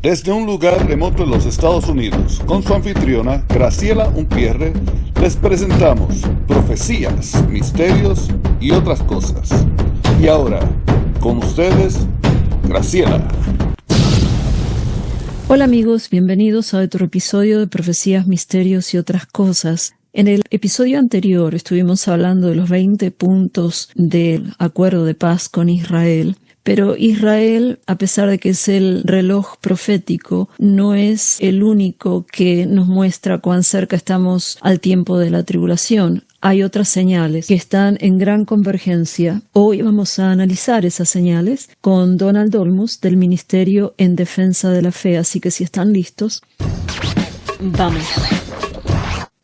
Desde un lugar remoto en los Estados Unidos, con su anfitriona Graciela Unpierre, les presentamos profecías, misterios y otras cosas. Y ahora, con ustedes, Graciela. Hola amigos, bienvenidos a otro episodio de Profecías, Misterios y otras cosas. En el episodio anterior estuvimos hablando de los 20 puntos del acuerdo de paz con Israel. Pero Israel, a pesar de que es el reloj profético, no es el único que nos muestra cuán cerca estamos al tiempo de la tribulación. Hay otras señales que están en gran convergencia. Hoy vamos a analizar esas señales con Donald Olmos del Ministerio en Defensa de la Fe. Así que si están listos, vamos.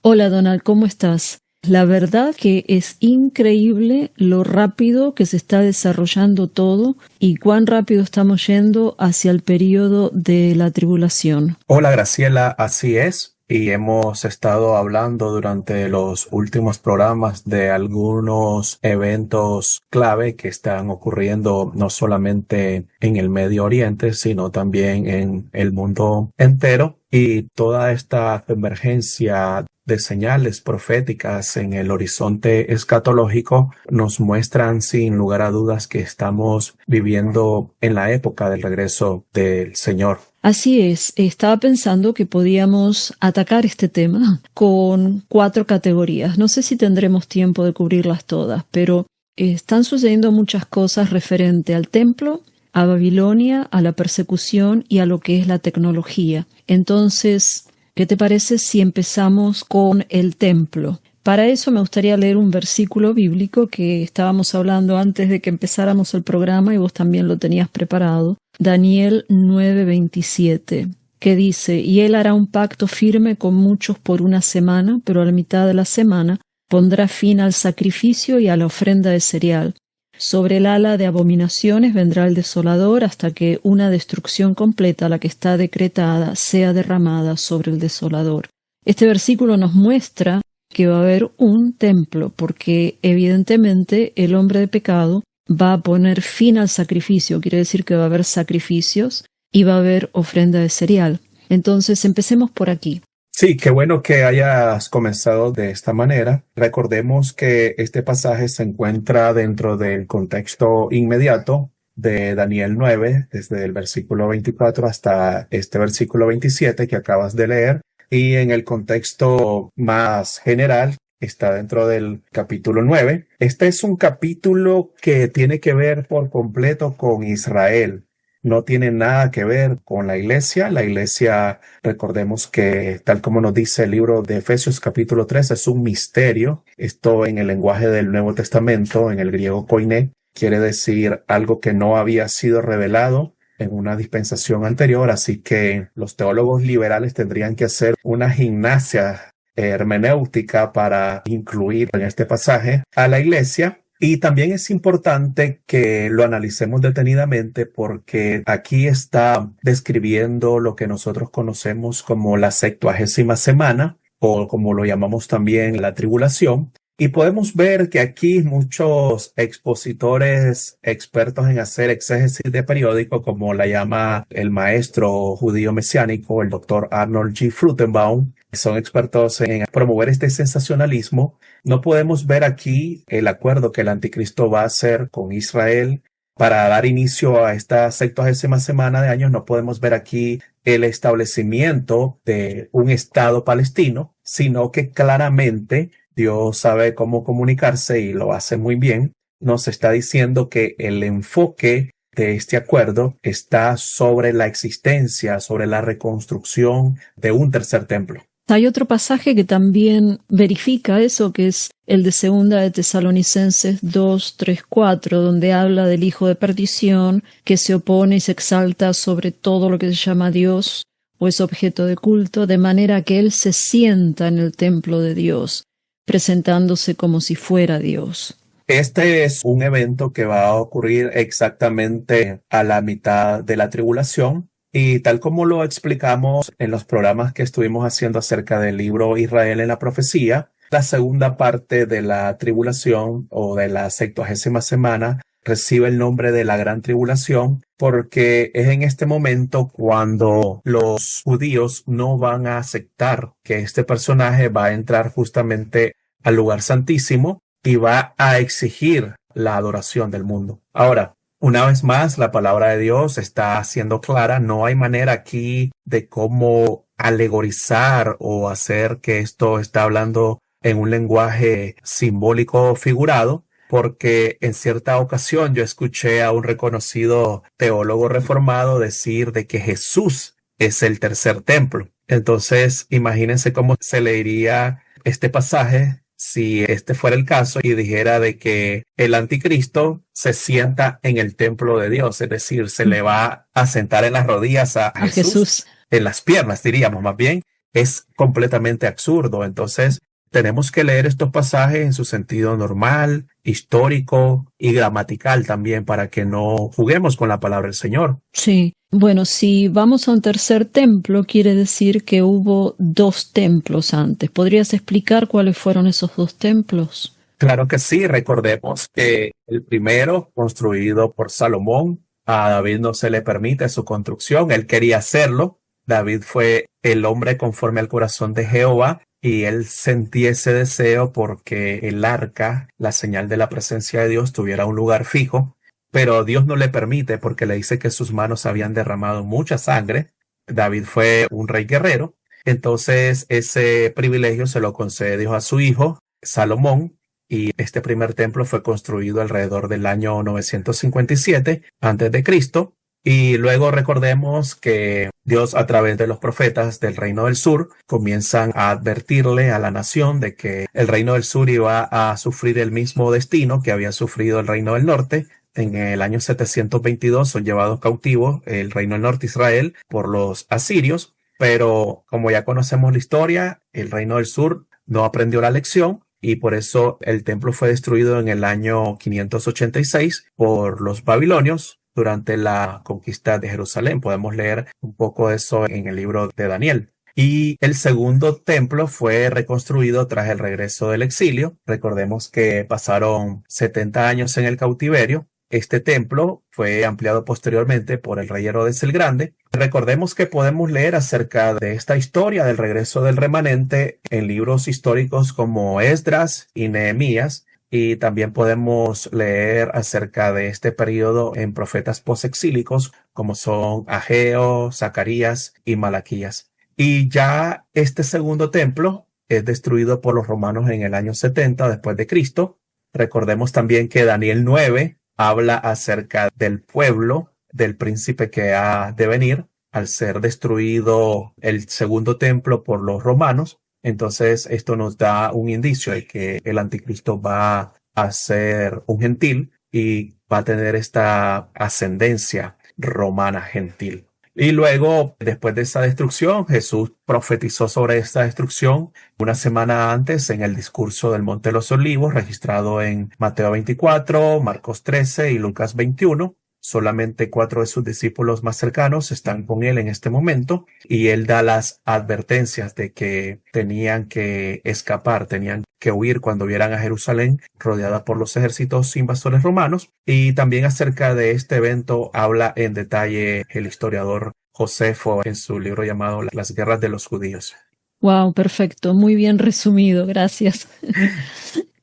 Hola Donald, ¿cómo estás? La verdad que es increíble lo rápido que se está desarrollando todo y cuán rápido estamos yendo hacia el período de la tribulación. Hola Graciela, así es. Y hemos estado hablando durante los últimos programas de algunos eventos clave que están ocurriendo no solamente en el Medio Oriente, sino también en el mundo entero. Y toda esta convergencia de señales proféticas en el horizonte escatológico nos muestran sin lugar a dudas que estamos viviendo en la época del regreso del Señor. Así es, estaba pensando que podíamos atacar este tema con 4 categorías. No sé si tendremos tiempo de cubrirlas todas, pero están sucediendo muchas cosas referente al templo, a Babilonia, a la persecución y a lo que es la tecnología. Entonces, ¿qué te parece si empezamos con el templo? Para eso me gustaría leer un versículo bíblico que estábamos hablando antes de que empezáramos el programa y vos también lo tenías preparado. Daniel 9:27, que dice: «Y él hará un pacto firme con muchos por una semana, pero a la mitad de la semana pondrá fin al sacrificio y a la ofrenda de cereal. Sobre el ala de abominaciones vendrá el desolador hasta que una destrucción completa, la que está decretada, sea derramada sobre el desolador». Este versículo nos muestra que va a haber un templo, porque evidentemente el hombre de pecado va a poner fin al sacrificio, quiere decir que va a haber sacrificios y va a haber ofrenda de cereal. Entonces empecemos por aquí. Sí, qué bueno que hayas comenzado de esta manera. Recordemos que este pasaje se encuentra dentro del contexto inmediato de Daniel 9, desde el versículo 24 hasta este versículo 27 que acabas de leer, y en el contexto más general está dentro del capítulo 9. Este es un capítulo que tiene que ver por completo con Israel. No tiene nada que ver con la iglesia. La iglesia, recordemos que, tal como nos dice el libro de Efesios capítulo 3, es un misterio. Esto en el lenguaje del Nuevo Testamento, en el griego koiné, quiere decir algo que no había sido revelado en una dispensación anterior. Así que los teólogos liberales tendrían que hacer una gimnasia hermenéutica para incluir en este pasaje a la iglesia. Y también es importante que lo analicemos detenidamente porque aquí está describiendo lo que nosotros conocemos como la 70ª semana, o como lo llamamos también la tribulación. Y podemos ver que aquí muchos expositores expertos en hacer exégesis de periódico, como la llama el maestro judío mesiánico, el doctor Arnold G. Fruchtenbaum, son expertos en promover este sensacionalismo. No podemos ver aquí el acuerdo que el anticristo va a hacer con Israel para dar inicio a esta 70ª semana de años. No podemos ver aquí el establecimiento de un Estado palestino, sino que claramente Dios sabe cómo comunicarse y lo hace muy bien. Nos está diciendo que el enfoque de este acuerdo está sobre la existencia, sobre la reconstrucción de un tercer templo. Hay otro pasaje que también verifica eso, que es el de 2 de Tesalonicenses 2, 3, 4, donde habla del hijo de perdición que se opone y se exalta sobre todo lo que se llama Dios o es objeto de culto, de manera que él se sienta en el templo de Dios. presentándose como si fuera Dios. Este es un evento que va a ocurrir exactamente a la mitad de la tribulación y tal como lo explicamos en los programas que estuvimos haciendo acerca del libro Israel en la profecía, la segunda parte de la tribulación o de la 70ª semana recibe el nombre de la Gran Tribulación porque es en este momento cuando los judíos no van a aceptar que este personaje va a entrar justamente al lugar santísimo y va a exigir la adoración del mundo. Ahora, una vez más, la palabra de Dios está siendo clara. No hay manera aquí de cómo alegorizar o hacer que esto está hablando en un lenguaje simbólico o figurado, porque en cierta ocasión yo escuché a un reconocido teólogo reformado decir de que Jesús es el tercer templo. Entonces, imagínense cómo se leería este pasaje si este fuera el caso y dijera de que el anticristo se sienta en el templo de Dios, es decir, se le va a sentar en las rodillas a Jesús, en las piernas, diríamos más bien. Es completamente absurdo. Entonces, tenemos que leer estos pasajes en su sentido normal, histórico y gramatical también para que no juguemos con la palabra del Señor. Sí, bueno, si vamos a un tercer templo, quiere decir que hubo 2 templos antes. ¿Podrías explicar cuáles fueron esos 2 templos? Claro que sí, recordemos que el primero, construido por Salomón, a David no se le permite su construcción, él quería hacerlo. David fue el hombre conforme al corazón de Jehová y él sentía ese deseo porque el arca, la señal de la presencia de Dios, tuviera un lugar fijo, pero Dios no le permite porque le dice que sus manos habían derramado mucha sangre. David fue un rey guerrero, entonces ese privilegio se lo concedió a su hijo Salomón. Y este primer templo fue construido alrededor del año 957 antes de Cristo. Y luego recordemos que Dios a través de los profetas del Reino del Sur comienzan a advertirle a la nación de que el Reino del Sur iba a sufrir el mismo destino que había sufrido el Reino del Norte. En el año 722 son llevados cautivos el Reino del Norte, Israel, por los asirios. Pero como ya conocemos la historia, el Reino del Sur no aprendió la lección. Y por eso el templo fue destruido en el año 586 por los babilonios durante la conquista de Jerusalén. Podemos leer un poco de eso en el libro de Daniel. Y el segundo templo fue reconstruido tras el regreso del exilio. Recordemos que pasaron 70 años en el cautiverio. Este templo fue ampliado posteriormente por el rey Herodes el Grande. Recordemos que podemos leer acerca de esta historia del regreso del remanente en libros históricos como Esdras y Nehemías, y también podemos leer acerca de este periodo en profetas posexílicos como son Ageo, Zacarías y Malaquías. Y ya este segundo templo es destruido por los romanos en el año 70 después de Cristo. Recordemos también que Daniel 9 habla acerca del pueblo, del príncipe que ha de venir, al ser destruido el segundo templo por los romanos. Entonces esto nos da un indicio de que el anticristo va a ser un gentil y va a tener esta ascendencia romana gentil. Y luego, después de esa destrucción, Jesús profetizó sobre esta destrucción una semana antes en el discurso del Monte de los Olivos, registrado en Mateo 24, Marcos 13 y Lucas 21. Solamente 4 de sus discípulos más cercanos están con él en este momento y él da las advertencias de que tenían que escapar, tenían que huir cuando vieran a Jerusalén rodeada por los ejércitos invasores romanos. Y también acerca de este evento habla en detalle el historiador Josefo en su libro llamado Las guerras de los judíos. Wow, perfecto, muy bien resumido, gracias.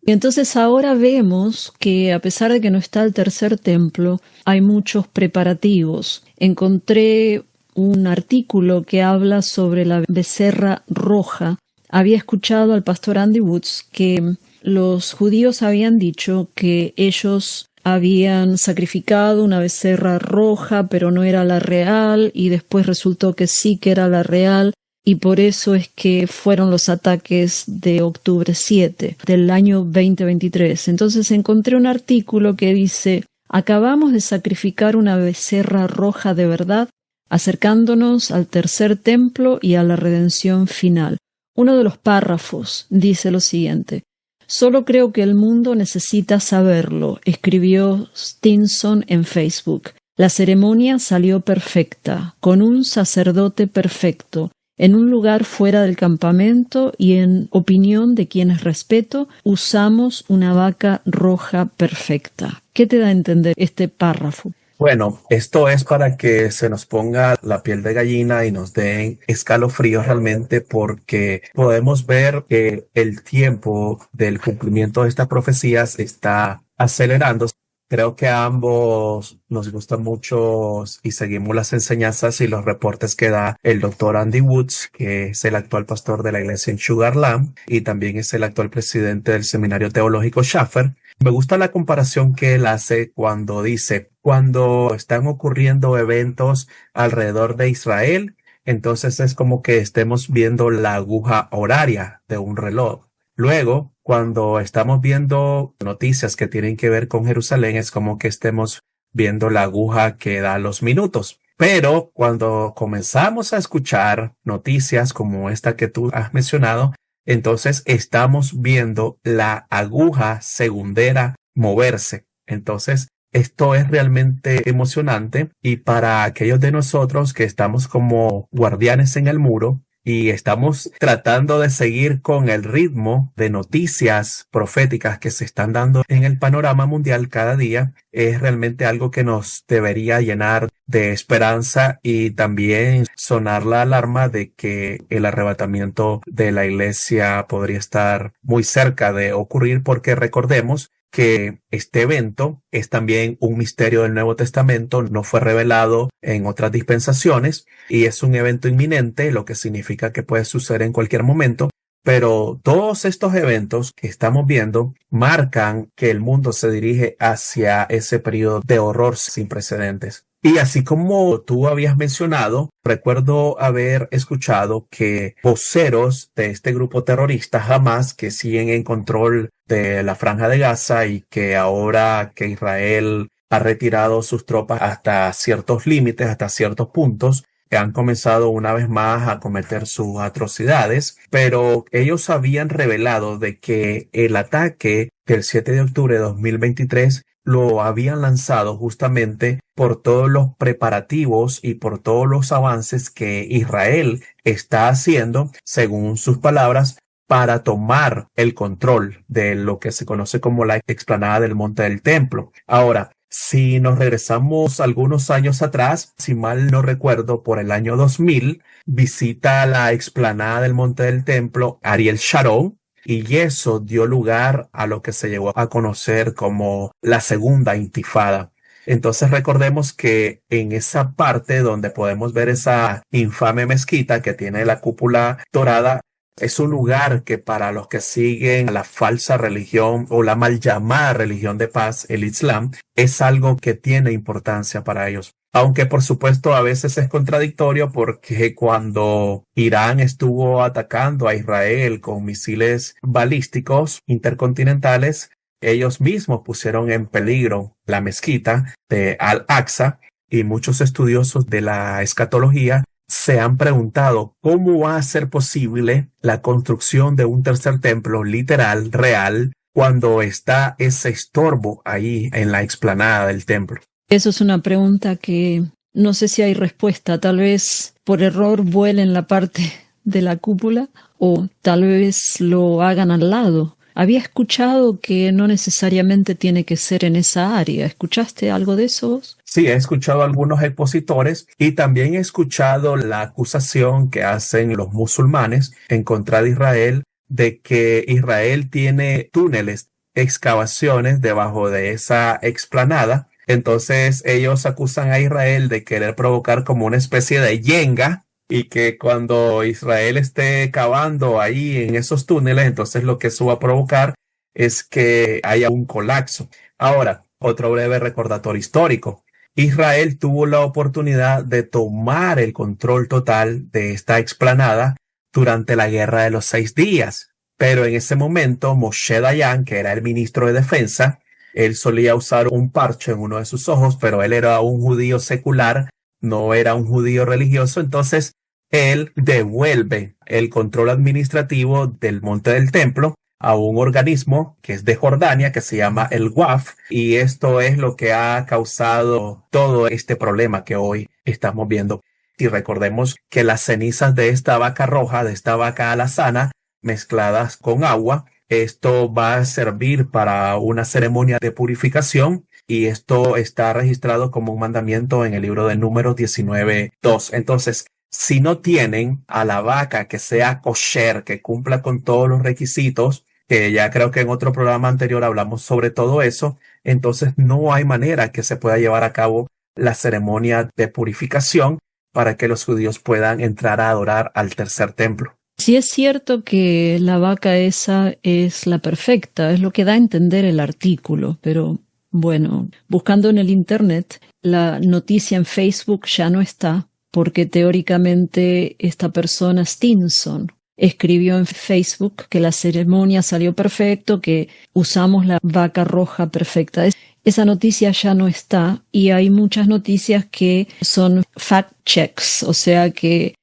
Y entonces ahora vemos que a pesar de que no está el tercer templo, hay muchos preparativos. Encontré un artículo que habla sobre la becerra roja. Había escuchado al pastor Andy Woods que los judíos habían dicho que ellos habían sacrificado una becerra roja, pero no era la real, y después resultó que sí que era la real. Y por eso es que fueron los ataques de octubre 7 del año 2023. Entonces encontré un artículo que dice: acabamos de sacrificar una becerra roja de verdad, acercándonos al tercer templo y a la redención final. Uno de los párrafos dice lo siguiente: Solo creo que el mundo necesita saberlo, escribió Stinson en Facebook. La ceremonia salió perfecta, con un sacerdote perfecto, en un lugar fuera del campamento y en opinión de quienes respeto, usamos una vaca roja perfecta. ¿Qué te da a entender este párrafo? Bueno, esto es para que se nos ponga la piel de gallina y nos den escalofríos realmente, porque podemos ver que el tiempo del cumplimiento de estas profecías está acelerando. Creo que a ambos nos gusta mucho y seguimos las enseñanzas y los reportes que da el doctor Andy Woods, que es el actual pastor de la iglesia en Sugar Land y también es el actual presidente del Seminario Teológico Schaffer. Me gusta la comparación que él hace cuando dice, cuando están ocurriendo eventos alrededor de Israel, entonces es como que estemos viendo la aguja horaria de un reloj. Luego, cuando estamos viendo noticias que tienen que ver con Jerusalén, es como que estemos viendo la aguja que da los minutos. Pero cuando comenzamos a escuchar noticias como esta que tú has mencionado, entonces estamos viendo la aguja segundera moverse. Entonces, esto es realmente emocionante, y para aquellos de nosotros que estamos como guardianes en el muro y estamos tratando de seguir con el ritmo de noticias proféticas que se están dando en el panorama mundial cada día, es realmente algo que nos debería llenar de esperanza y también sonar la alarma de que el arrebatamiento de la iglesia podría estar muy cerca de ocurrir, porque recordemos que este evento es también un misterio del Nuevo Testamento, no fue revelado en otras dispensaciones y es un evento inminente, lo que significa que puede suceder en cualquier momento. Pero todos estos eventos que estamos viendo marcan que el mundo se dirige hacia ese periodo de horror sin precedentes. Y así como tú habías mencionado, recuerdo haber escuchado que voceros de este grupo terrorista Hamas, que siguen en control de la Franja de Gaza y que ahora que Israel ha retirado sus tropas hasta ciertos límites, hasta ciertos puntos, que han comenzado una vez más a cometer sus atrocidades, pero ellos habían revelado de que el ataque del 7 de octubre de 2023 lo habían lanzado justamente por todos los preparativos y por todos los avances que Israel está haciendo, según sus palabras, para tomar el control de lo que se conoce como la explanada del Monte del Templo. Ahora, si nos regresamos algunos años atrás, si mal no recuerdo, por el año 2000, visita la explanada del Monte del Templo Ariel Sharon, y eso dio lugar a lo que se llegó a conocer como la Segunda Intifada. Entonces recordemos que en esa parte donde podemos ver esa infame mezquita que tiene la cúpula dorada, es un lugar que para los que siguen la falsa religión o la mal llamada religión de paz, el Islam, es algo que tiene importancia para ellos. Aunque por supuesto a veces es contradictorio, porque cuando Irán estuvo atacando a Israel con misiles balísticos intercontinentales, ellos mismos pusieron en peligro la mezquita de Al-Aqsa, y muchos estudiosos de la escatología se han preguntado cómo va a ser posible la construcción de un tercer templo literal, real, cuando está ese estorbo ahí en la explanada del templo. Eso es una pregunta que no sé si hay respuesta. Tal vez por error vuelen la parte de la cúpula o tal vez lo hagan al lado. Había escuchado que no necesariamente tiene que ser en esa área. ¿Escuchaste algo de eso? Sí, he escuchado a algunos expositores y también he escuchado la acusación que hacen los musulmanes en contra de Israel de que Israel tiene túneles, excavaciones debajo de esa explanada. Entonces ellos acusan a Israel de querer provocar como una especie de yenga, y que cuando Israel esté cavando ahí en esos túneles, entonces lo que eso va a provocar es que haya un colapso. Ahora, otro breve recordatorio histórico. Israel tuvo la oportunidad de tomar el control total de esta explanada durante la Guerra de los 6 días, pero en ese momento Moshe Dayan, que era el ministro de Defensa, él solía usar un parche en uno de sus ojos, pero él era un judío secular, no era un judío religioso. Entonces él devuelve el control administrativo del Monte del Templo a un organismo que es de Jordania, que se llama el WAF, y esto es lo que ha causado todo este problema que hoy estamos viendo. Y recordemos que las cenizas de esta vaca roja, de esta vaca alazana, mezcladas con agua, esto va a servir para una ceremonia de purificación, y esto está registrado como un mandamiento en el libro de Números 19:2. Entonces, si no tienen a la vaca que sea kosher, que cumpla con todos los requisitos, que ya creo que en otro programa anterior hablamos sobre todo eso, entonces no hay manera que se pueda llevar a cabo la ceremonia de purificación para que los judíos puedan entrar a adorar al tercer templo. Sí es cierto que la vaca esa es la perfecta, es lo que da a entender el artículo, pero bueno, buscando en el internet, la noticia en Facebook ya no está, porque teóricamente esta persona, Stinson, escribió en Facebook que la ceremonia salió perfecto, que usamos la vaca roja perfecta. Esa noticia ya no está, y hay muchas noticias que son fact checks, o sea que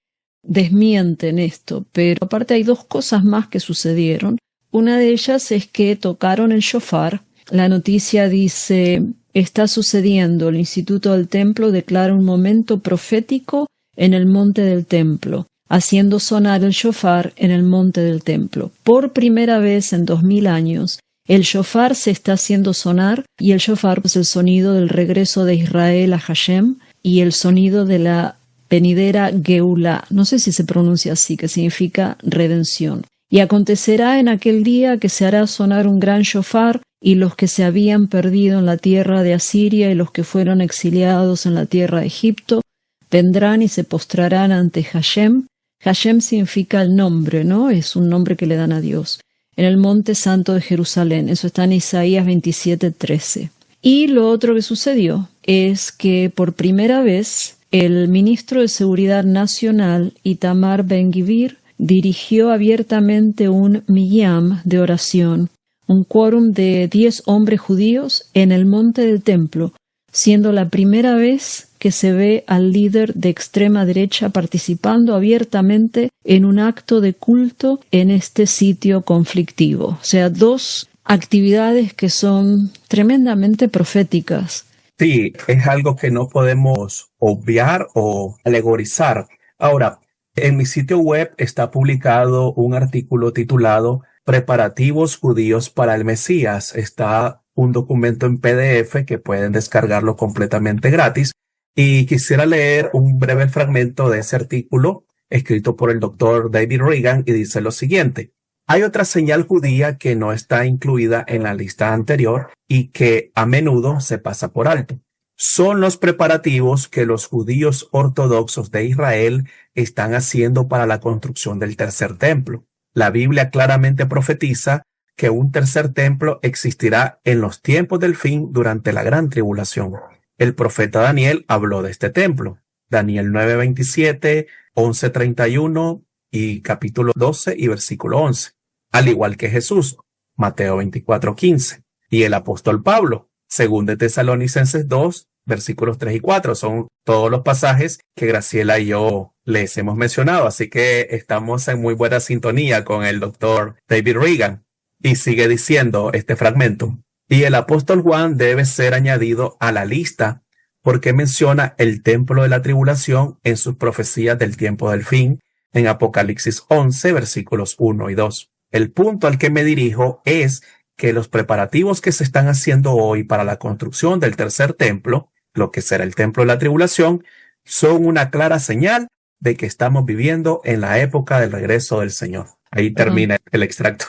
desmienten esto. Pero aparte hay dos cosas más que sucedieron. Una de ellas es que tocaron el shofar. La noticia dice: está sucediendo, el Instituto del Templo declara un momento profético en el monte del templo, haciendo sonar el shofar en el monte del templo. Por primera vez en 2000 años, el shofar se está haciendo sonar, y el shofar es el sonido del regreso de Israel a Hashem y el sonido de la venidera Geulá, no sé si se pronuncia así, que significa redención. Y acontecerá en aquel día que se hará sonar un gran shofar, y los que se habían perdido en la tierra de Asiria y los que fueron exiliados en la tierra de Egipto vendrán y se postrarán ante Hashem. Hashem significa el nombre, ¿no? Es un nombre que le dan a Dios. En el monte santo de Jerusalén. Eso está en Isaías 27:13. Y lo otro que sucedió es que por primera vez el ministro de Seguridad Nacional, Itamar Ben-Gvir, dirigió abiertamente un miyam de oración, un quórum de 10 hombres judíos en el monte del templo, siendo la primera vez que se ve al líder de extrema derecha participando abiertamente en un acto de culto en este sitio conflictivo. O sea, dos actividades que son tremendamente proféticas. Sí, es algo que no podemos obviar o alegorizar. Ahora, en mi sitio web está publicado un artículo titulado Preparativos judíos para el Mesías. Está un documento en PDF que pueden descargarlo completamente gratis. Y quisiera leer un breve fragmento de ese artículo escrito por el doctor David Reagan, y dice lo siguiente: hay otra señal judía que no está incluida en la lista anterior y que a menudo se pasa por alto. Son los preparativos que los judíos ortodoxos de Israel están haciendo para la construcción del tercer templo. La Biblia claramente profetiza que un tercer templo existirá en los tiempos del fin durante la gran tribulación. El profeta Daniel habló de este templo. Daniel 9:27, 11:31 y capítulo 12 y versículo 11. Al igual que Jesús, Mateo 24:15. Y el apóstol Pablo, 2 de Tesalonicenses 2, versículos 3 y 4. Son todos los pasajes que Graciela y yo les hemos mencionado. Así que estamos en muy buena sintonía con el doctor David Reagan. Y sigue diciendo este fragmento: y el apóstol Juan debe ser añadido a la lista porque menciona el templo de la tribulación en sus profecías del tiempo del fin, en Apocalipsis 11, versículos 1 y 2. El punto al que me dirijo es que los preparativos que se están haciendo hoy para la construcción del tercer templo, lo que será el templo de la tribulación, son una clara señal de que estamos viviendo en la época del regreso del Señor. Ahí termina el extracto.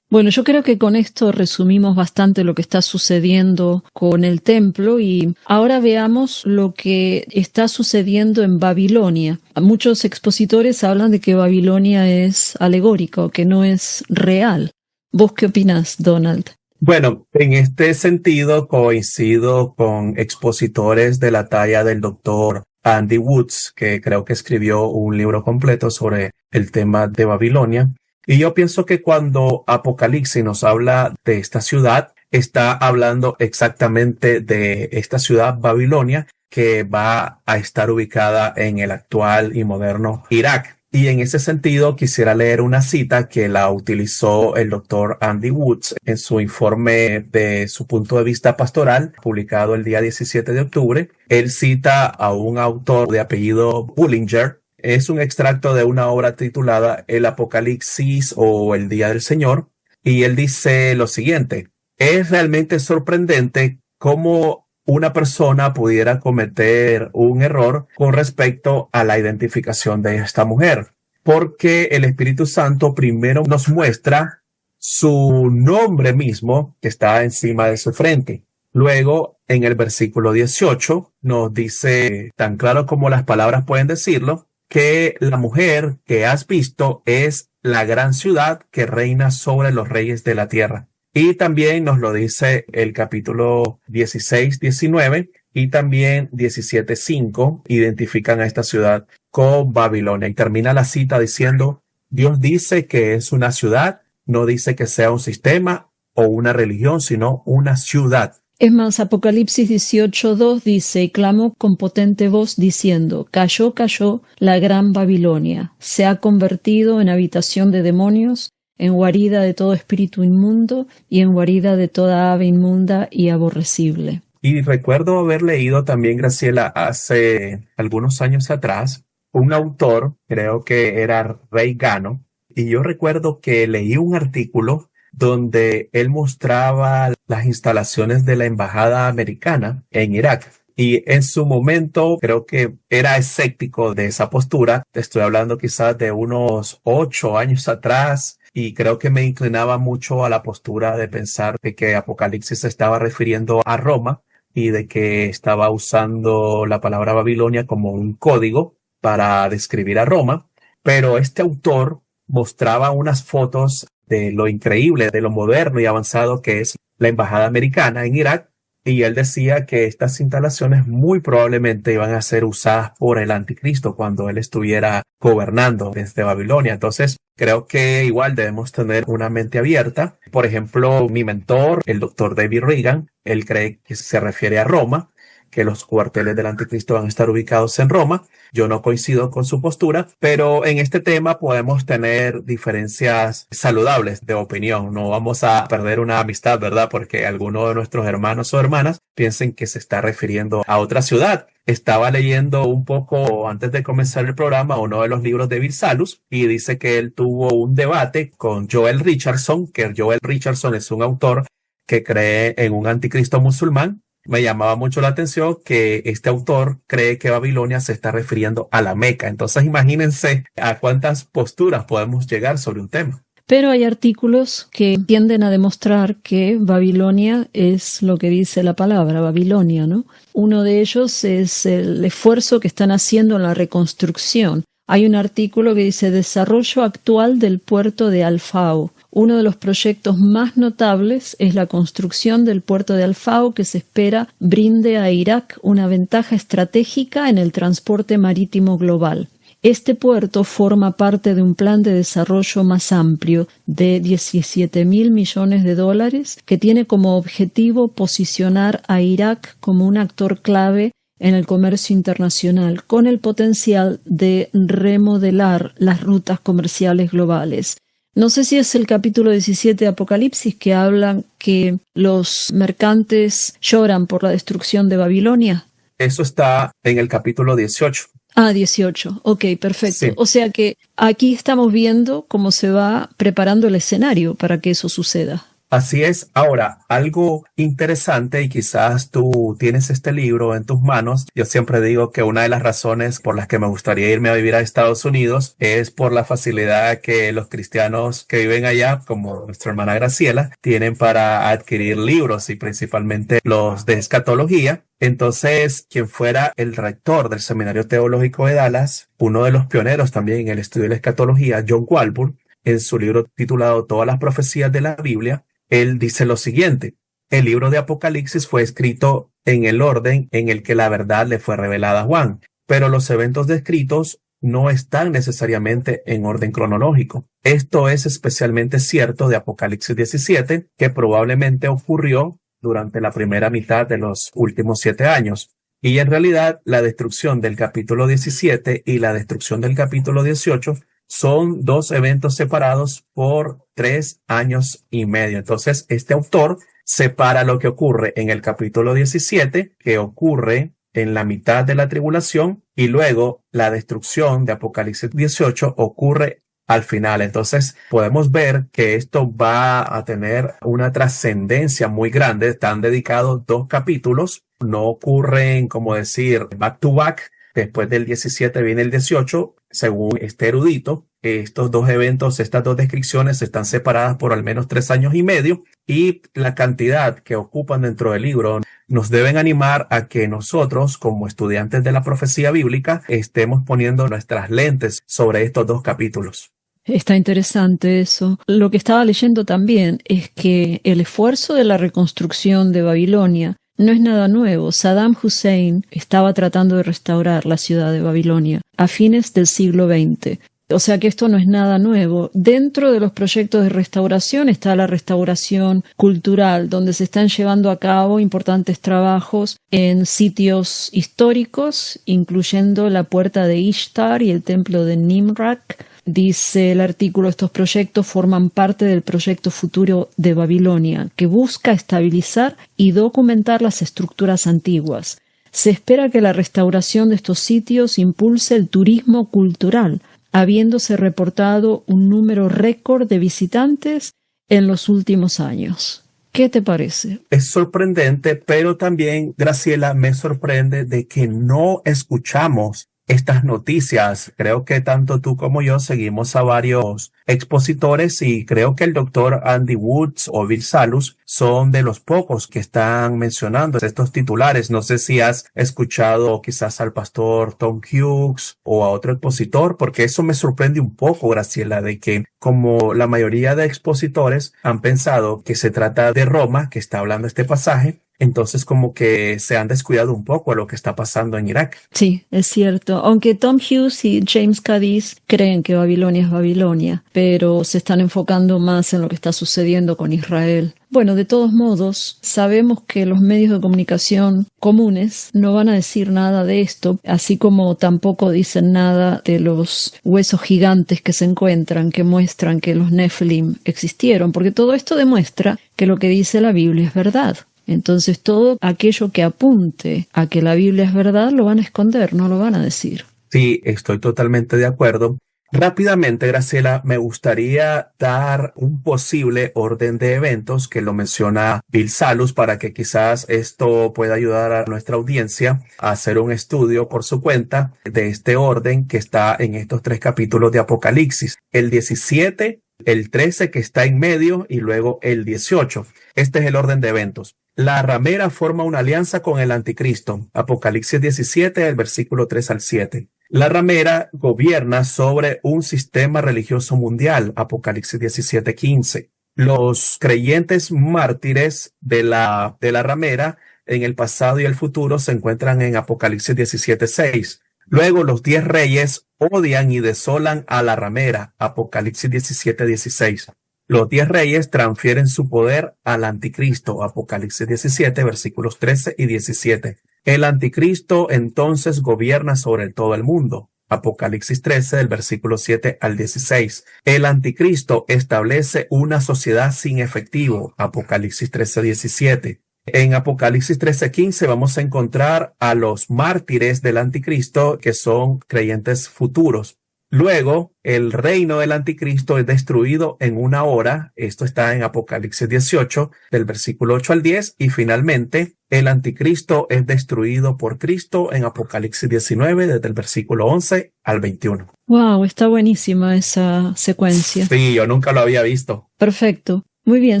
Bueno, yo creo que con esto resumimos bastante lo que está sucediendo con el templo, y ahora veamos lo que está sucediendo en Babilonia. Muchos expositores hablan de que Babilonia es alegórica o que no es real. ¿Vos qué opinás, Donald? Bueno, en este sentido coincido con expositores de la talla del doctor Andy Woods, que creo que escribió un libro completo sobre el tema de Babilonia. Y yo pienso que cuando Apocalipsis nos habla de esta ciudad, está hablando exactamente de esta ciudad Babilonia, que va a estar ubicada en el actual y moderno Irak. Y en ese sentido quisiera leer una cita que la utilizó el doctor Andy Woods en su informe de su punto de vista pastoral, publicado el día 17 de octubre. Él cita a un autor de apellido Bullinger. Es un extracto de una obra titulada El Apocalipsis o El Día del Señor. Y él dice lo siguiente: es realmente sorprendente cómo una persona pudiera cometer un error con respecto a la identificación de esta mujer, porque el Espíritu Santo primero nos muestra su nombre mismo que está encima de su frente. Luego, en el versículo 18, nos dice, tan claro como las palabras pueden decirlo, que la mujer que has visto es la gran ciudad que reina sobre los reyes de la tierra. Y también nos lo dice el capítulo 16, 19 y también 17, 5, identifican a esta ciudad con Babilonia. Y termina la cita diciendo, Dios dice que es una ciudad, no dice que sea un sistema o una religión, sino una ciudad. Es más, Apocalipsis 18:2 dice, y clamó con potente voz diciendo, cayó, cayó la gran Babilonia, se ha convertido en habitación de demonios, en guarida de todo espíritu inmundo y en guarida de toda ave inmunda y aborrecible. Y recuerdo haber leído también, Graciela, hace algunos años atrás, un autor, creo que era Ray Gano, y yo recuerdo que leí un artículo donde él mostraba las instalaciones de la embajada americana en Irak. Y en su momento creo que era escéptico de esa postura. Te estoy hablando quizás de unos 8 años atrás. Y creo que me inclinaba mucho a la postura de pensar de que Apocalipsis se estaba refiriendo a Roma y de que estaba usando la palabra Babilonia como un código para describir a Roma. Pero este autor mostraba unas fotos de lo increíble, de lo moderno y avanzado que es la embajada americana en Irak. Y él decía que estas instalaciones muy probablemente iban a ser usadas por el anticristo cuando él estuviera gobernando desde Babilonia. Entonces, creo que igual debemos tener una mente abierta. Por ejemplo, mi mentor, el doctor David Reagan, él cree que se refiere a Roma, que los cuarteles del anticristo van a estar ubicados en Roma. Yo no coincido con su postura, pero en este tema podemos tener diferencias saludables de opinión. No vamos a perder una amistad, ¿verdad? Porque alguno de nuestros hermanos o hermanas piensen que se está refiriendo a otra ciudad. Estaba leyendo un poco antes de comenzar el programa uno de los libros de Bill Salus y dice que él tuvo un debate con Joel Richardson, que Joel Richardson es un autor que cree en un anticristo musulmán. Me llamaba mucho la atención que este autor cree que Babilonia se está refiriendo a la Meca. Entonces imagínense a cuántas posturas podemos llegar sobre un tema. Pero hay artículos que tienden a demostrar que Babilonia es lo que dice la palabra, Babilonia, ¿no? Uno de ellos es el esfuerzo que están haciendo en la reconstrucción. Hay un artículo que dice desarrollo actual del puerto de Al-Fao. Uno de los proyectos más notables es la construcción del puerto de Al-Fao, que se espera brinde a Irak una ventaja estratégica en el transporte marítimo global. Este puerto forma parte de un plan de desarrollo más amplio de $17.000 millones que tiene como objetivo posicionar a Irak como un actor clave en el comercio internacional, con el potencial de remodelar las rutas comerciales globales. No sé si es el capítulo 17 de Apocalipsis que hablan que los mercantes lloran por la destrucción de Babilonia. Eso está en el capítulo 18. 18. Ok, perfecto. Sí. O sea que aquí estamos viendo cómo se va preparando el escenario para que eso suceda. Así es. Ahora, algo interesante, y quizás tú tienes este libro en tus manos. Yo siempre digo que una de las razones por las que me gustaría irme a vivir a Estados Unidos es por la facilidad que los cristianos que viven allá, como nuestra hermana Graciela, tienen para adquirir libros y principalmente los de escatología. Entonces, quien fuera el rector del Seminario Teológico de Dallas, uno de los pioneros también en el estudio de la escatología, John Walburn, en su libro titulado Todas las profecías de la Biblia, él dice lo siguiente: el libro de Apocalipsis fue escrito en el orden en el que la verdad le fue revelada a Juan, pero los eventos descritos no están necesariamente en orden cronológico. Esto es especialmente cierto de Apocalipsis 17, que probablemente ocurrió durante la primera mitad de los últimos 7 años. Y en realidad la destrucción del capítulo 17 y la destrucción del capítulo 18 son dos eventos separados por 3 años y medio. Entonces, este autor separa lo que ocurre en el capítulo 17, que ocurre en la mitad de la tribulación, y luego la destrucción de Apocalipsis 18 ocurre al final. Entonces podemos ver que esto va a tener una trascendencia muy grande. Están dedicados 2 capítulos, no ocurren, como decir, back to back. Después del 17 viene el 18, según este erudito. Estos 2 eventos, estas 2 descripciones están separadas por al menos 3 años y medio, y la cantidad que ocupan dentro del libro nos deben animar a que nosotros, como estudiantes de la profecía bíblica, estemos poniendo nuestras lentes sobre estos 2 capítulos. Está interesante eso. Lo que estaba leyendo también es que el esfuerzo de la reconstrucción de Babilonia no es nada nuevo. Saddam Hussein estaba tratando de restaurar la ciudad de Babilonia a fines del siglo XX. O sea que esto no es nada nuevo. Dentro de los proyectos de restauración está la restauración cultural, donde se están llevando a cabo importantes trabajos en sitios históricos, incluyendo la Puerta de Ishtar y el Templo de Nimrak. Dice el artículo, estos proyectos forman parte del proyecto futuro de Babilonia, que busca estabilizar y documentar las estructuras antiguas. Se espera que la restauración de estos sitios impulse el turismo cultural, habiéndose reportado un número récord de visitantes en los últimos años. ¿Qué te parece? Es sorprendente, pero también, Graciela, me sorprende de que no escuchamos estas noticias. Creo que tanto tú como yo seguimos a varios expositores, y creo que el doctor Andy Woods o Bill Salus son de los pocos que están mencionando estos titulares. No sé si has escuchado quizás al pastor Tom Hughes o a otro expositor, porque eso me sorprende un poco, Graciela, de que como la mayoría de expositores han pensado que se trata de Roma, que está hablando este pasaje, entonces como que se han descuidado un poco a lo que está pasando en Irak. Sí, es cierto. Aunque Tom Hughes y James Cadiz creen que Babilonia es Babilonia, pero se están enfocando más en lo que está sucediendo con Israel. Bueno, de todos modos, sabemos que los medios de comunicación comunes no van a decir nada de esto, así como tampoco dicen nada de los huesos gigantes que se encuentran, que muestran que los Nephilim existieron, porque todo esto demuestra que lo que dice la Biblia es verdad. Entonces todo aquello que apunte a que la Biblia es verdad lo van a esconder, no lo van a decir. Sí, estoy totalmente de acuerdo. Rápidamente, Graciela, me gustaría dar un posible orden de eventos que lo menciona Bill Salus, para que quizás esto pueda ayudar a nuestra audiencia a hacer un estudio por su cuenta de este orden que está en estos 3 capítulos de Apocalipsis. El 17, el 13 que está en medio y luego el 18. Este es el orden de eventos. La ramera forma una alianza con el anticristo. Apocalipsis 17, el versículo 3 al 7. La ramera gobierna sobre un sistema religioso mundial. Apocalipsis 17, 15. Los creyentes mártires de la ramera en el pasado y el futuro se encuentran en Apocalipsis 17, 6. Luego los 10 reyes odian y desolan a la ramera. Apocalipsis 17, 16. Los 10 reyes transfieren su poder al anticristo. Apocalipsis 17, versículos 13 y 17. El anticristo entonces gobierna sobre todo el mundo. Apocalipsis 13, del versículo 7 al 16. El anticristo establece una sociedad sin efectivo. Apocalipsis 13, 17. En Apocalipsis 13:15 vamos a encontrar a los mártires del anticristo, que son creyentes futuros. Luego, el reino del anticristo es destruido en 1 hora. Esto está en Apocalipsis 18, del versículo 8 al 10. Y finalmente, el anticristo es destruido por Cristo en Apocalipsis 19, desde el versículo 11 al 21. Wow, está buenísima esa secuencia. Sí, yo nunca lo había visto. Perfecto. Muy bien,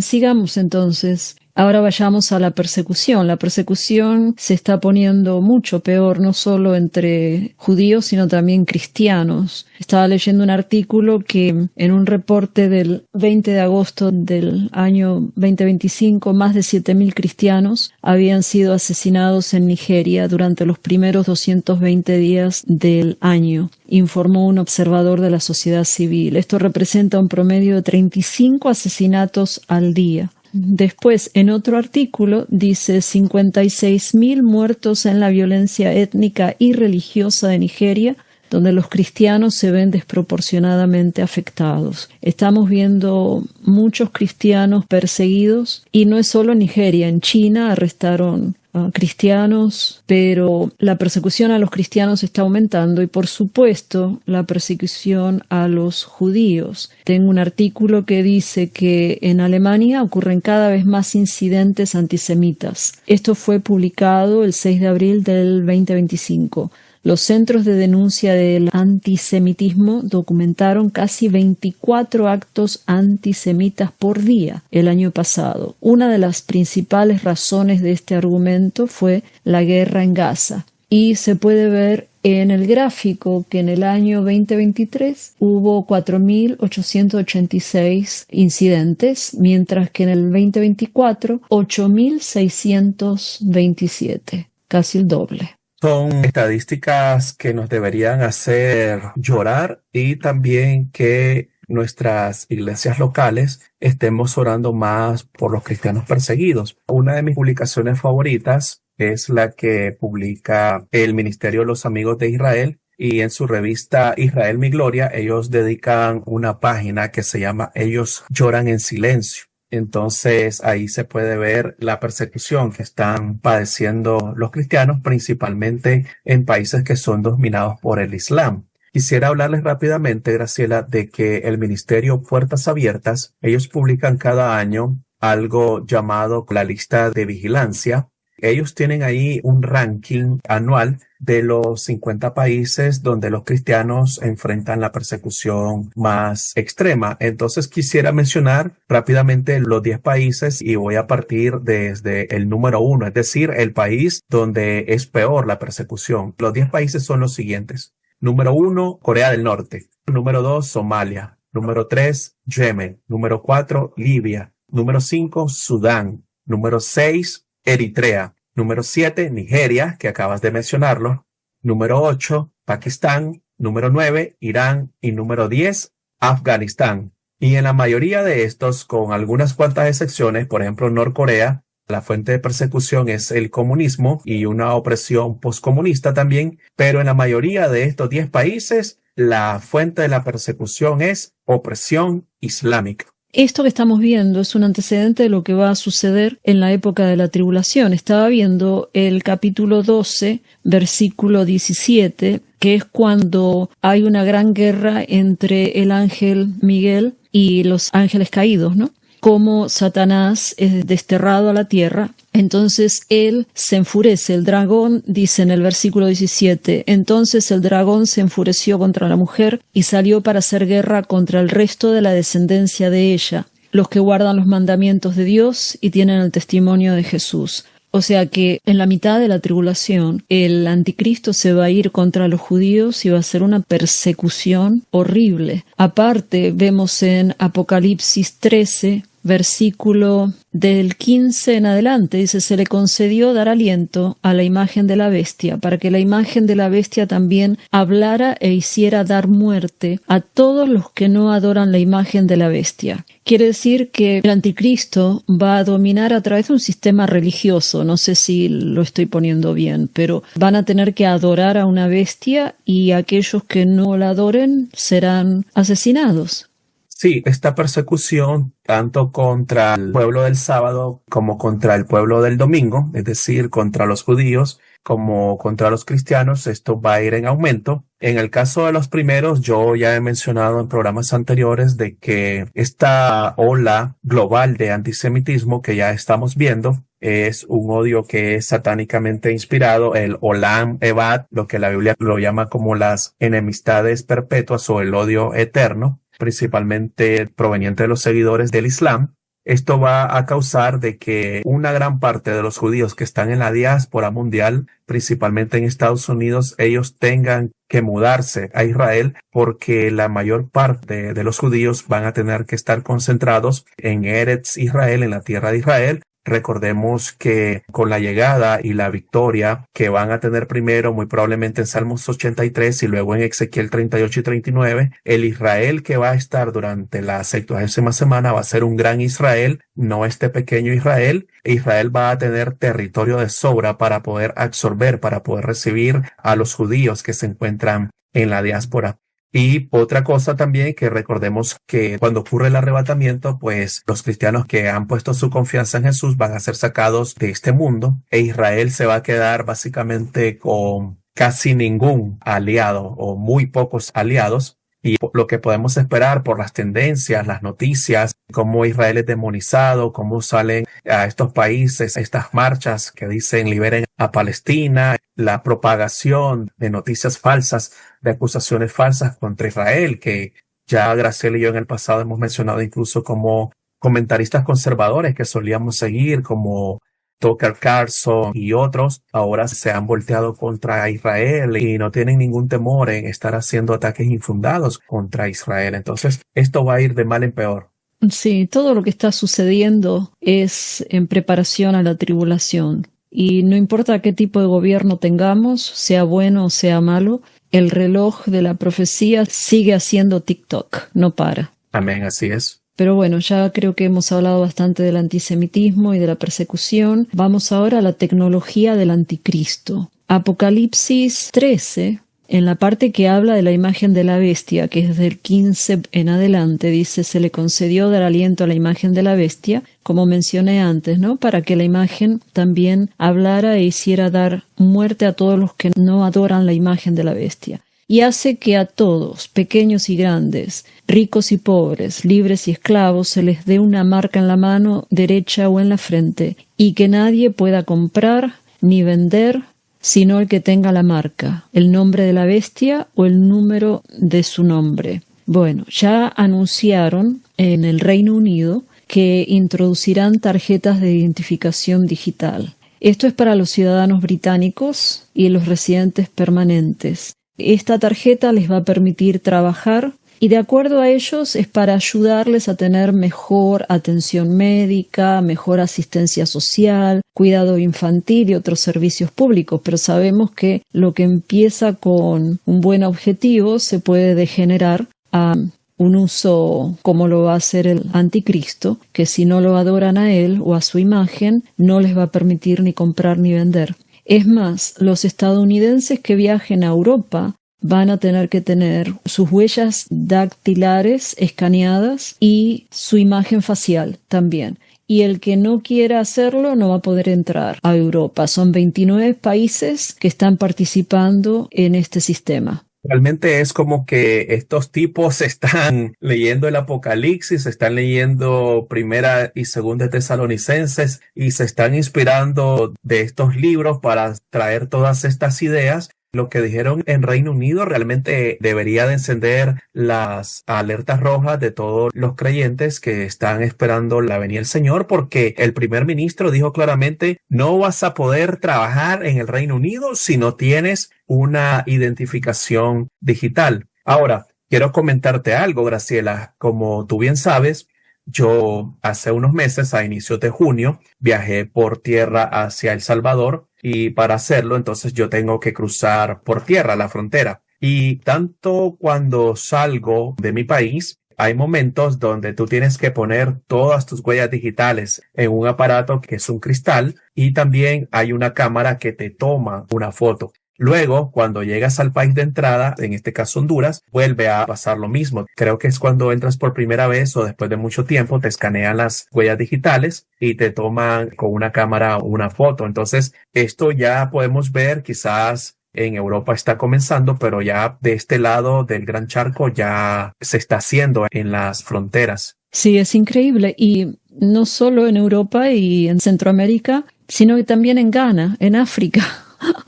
sigamos entonces. Ahora vayamos a la persecución. La persecución se está poniendo mucho peor, no solo entre judíos, sino también cristianos. Estaba leyendo un artículo que en un reporte del 20 de agosto del año 2025, más de 7.000 cristianos habían sido asesinados en Nigeria durante los primeros 220 días del año, informó un observador de la sociedad civil. Esto representa un promedio de 35 asesinatos al día. Después, en otro artículo, dice 56.000 muertos en la violencia étnica y religiosa de Nigeria, donde los cristianos se ven desproporcionadamente afectados. Estamos viendo muchos cristianos perseguidos, y no es solo en Nigeria. En China arrestaron a cristianos, pero la persecución a los cristianos está aumentando, y por supuesto la persecución a los judíos. Tengo un artículo que dice que en Alemania ocurren cada vez más incidentes antisemitas. Esto fue publicado el 6 de abril del 2025. Los centros de denuncia del antisemitismo documentaron casi 24 actos antisemitas por día el año pasado. Una de las principales razones de este argumento fue la guerra en Gaza. Y se puede ver en el gráfico que en el año 2023 hubo 4.886 incidentes, mientras que en el 2024 8.627, casi el doble. Son estadísticas que nos deberían hacer llorar, y también que nuestras iglesias locales estemos orando más por los cristianos perseguidos. Una de mis publicaciones favoritas es la que publica el Ministerio de los Amigos de Israel, y en su revista Israel Mi Gloria ellos dedican una página que se llama Ellos Lloran en Silencio. Entonces ahí se puede ver la persecución que están padeciendo los cristianos, principalmente en países que son dominados por el Islam. Quisiera hablarles rápidamente, Graciela, de que el Ministerio Puertas Abiertas, ellos publican cada año algo llamado la lista de vigilancia. Ellos tienen ahí un ranking anual de los 50 países donde los cristianos enfrentan la persecución más extrema. Entonces quisiera mencionar rápidamente los 10 países, y voy a partir desde el número 1, es decir, el país donde es peor la persecución. Los 10 países son los siguientes. Número 1, Corea del Norte. Número 2, Somalia. Número 3, Yemen. Número 4, Libia. Número 5, Sudán. Número 6, Eritrea. Número 7, Nigeria, que acabas de mencionarlo. Número 8, Pakistán. Número 9, Irán. Y número 10, Afganistán. Y en la mayoría de estos, con algunas cuantas excepciones, por ejemplo, Norcorea, la fuente de persecución es el comunismo y una opresión poscomunista también, pero en la mayoría de estos 10 países, la fuente de la persecución es opresión islámica. Esto que estamos viendo es un antecedente de lo que va a suceder en la época de la tribulación. Estaba viendo el capítulo 12, versículo 17, que es cuando hay una gran guerra entre el ángel Miguel y los ángeles caídos, ¿no? Como Satanás es desterrado a la tierra. Entonces él se enfurece. El dragón, dice en el versículo 17, entonces el dragón se enfureció contra la mujer y salió para hacer guerra contra el resto de la descendencia de ella, los que guardan los mandamientos de Dios y tienen el testimonio de Jesús. O sea que en la mitad de la tribulación el anticristo se va a ir contra los judíos y va a ser una persecución horrible. Aparte, vemos en Apocalipsis 13, versículo del 15 en adelante, dice, se le concedió dar aliento a la imagen de la bestia, para que la imagen de la bestia también hablara e hiciera dar muerte a todos los que no adoran la imagen de la bestia. Quiere decir que el anticristo va a dominar a través de un sistema religioso. No sé si lo estoy poniendo bien, pero van a tener que adorar a una bestia, y aquellos que no la adoren serán asesinados. Sí, esta persecución, tanto contra el pueblo del sábado como contra el pueblo del domingo, es decir, contra los judíos como contra los cristianos, esto va a ir en aumento. En el caso de los primeros, yo ya he mencionado en programas anteriores de que esta ola global de antisemitismo que ya estamos viendo es un odio que es satánicamente inspirado, el Olam Evad, lo que la Biblia lo llama como las enemistades perpetuas o el odio eterno, principalmente proveniente de los seguidores del Islam. Esto va a causar de que una gran parte de los judíos que están en la diáspora mundial, principalmente en Estados Unidos, ellos tengan que mudarse a Israel, porque la mayor parte de los judíos van a tener que estar concentrados en Eretz Israel, en la tierra de Israel, Recordemos que con la llegada y la victoria que van a tener primero, muy probablemente en Salmos 83 y luego en Ezequiel 38 y 39, el Israel que va a estar durante la 70ª semana va a ser un gran Israel, no este pequeño Israel. Israel va a tener territorio de sobra para poder absorber, para poder recibir a los judíos que se encuentran en la diáspora. Y otra cosa también que recordemos que cuando ocurre el arrebatamiento, pues los cristianos que han puesto su confianza en Jesús van a ser sacados de este mundo e Israel se va a quedar básicamente con casi ningún aliado o muy pocos aliados. Y lo que podemos esperar por las tendencias, las noticias, cómo Israel es demonizado, cómo salen a estos países, estas marchas que dicen liberen a Palestina, la propagación de noticias falsas, de acusaciones falsas contra Israel, que ya Graciela y yo en el pasado hemos mencionado incluso como comentaristas conservadores que solíamos seguir, como Tucker Carlson y otros, ahora se han volteado contra Israel y no tienen ningún temor en estar haciendo ataques infundados contra Israel. Entonces, esto va a ir de mal en peor. Sí, todo lo que está sucediendo es en preparación a la tribulación. Y no importa qué tipo de gobierno tengamos, sea bueno o sea malo, el reloj de la profecía sigue haciendo TikTok, no para. Amén, así es. Pero bueno, ya creo que hemos hablado bastante del antisemitismo y de la persecución. Vamos ahora a la tecnología del anticristo. Apocalipsis 13, en la parte que habla de la imagen de la bestia, que es del 15 en adelante, dice, se le concedió dar aliento a la imagen de la bestia, como mencioné antes, ¿no? Para que la imagen también hablara e hiciera dar muerte a todos los que no adoran la imagen de la bestia. Y hace que a todos, pequeños y grandes, ricos y pobres, libres y esclavos, se les dé una marca en la mano derecha o en la frente, y que nadie pueda comprar ni vender, sino el que tenga la marca, el nombre de la bestia o el número de su nombre. Bueno, ya anunciaron en el Reino Unido que introducirán tarjetas de identificación digital. Esto es para los ciudadanos británicos y los residentes permanentes. Esta tarjeta les va a permitir trabajar y de acuerdo a ellos es para ayudarles a tener mejor atención médica, mejor asistencia social, cuidado infantil y otros servicios públicos, pero sabemos que lo que empieza con un buen objetivo se puede degenerar a un uso como lo va a hacer el anticristo, que si no lo adoran a él o a su imagen, no les va a permitir ni comprar ni vender. Es más, los estadounidenses que viajen a Europa van a tener que tener sus huellas dactilares escaneadas y su imagen facial también. Y el que no quiera hacerlo no va a poder entrar a Europa. Son 29 países que están participando en este sistema. Realmente es como que estos tipos están leyendo el Apocalipsis, están leyendo Primera y Segunda de Tesalonicenses y se están inspirando de estos libros para traer todas estas ideas. Lo que dijeron en Reino Unido realmente debería de encender las alertas rojas de todos los creyentes que están esperando la venida del Señor, porque el primer ministro dijo claramente, no vas a poder trabajar en el Reino Unido si no tienes una identificación digital. Ahora, quiero comentarte algo, Graciela. Como tú bien sabes, yo hace unos meses, a inicios de junio, viajé por tierra hacia El Salvador y para hacerlo, entonces yo tengo que cruzar por tierra la frontera. Y tanto cuando salgo de mi país, hay momentos donde tú tienes que poner todas tus huellas digitales en un aparato que es un cristal y también hay una cámara que te toma una foto. Luego, cuando llegas al país de entrada, en este caso Honduras, vuelve a pasar lo mismo. Creo que es cuando entras por primera vez o después de mucho tiempo, te escanean las huellas digitales y te toman con una cámara una foto. Entonces, esto ya podemos ver, quizás en Europa está comenzando, pero ya de este lado del Gran Charco ya se está haciendo en las fronteras. Sí, es increíble. Y no solo en Europa y en Centroamérica, sino que también en Ghana, en África.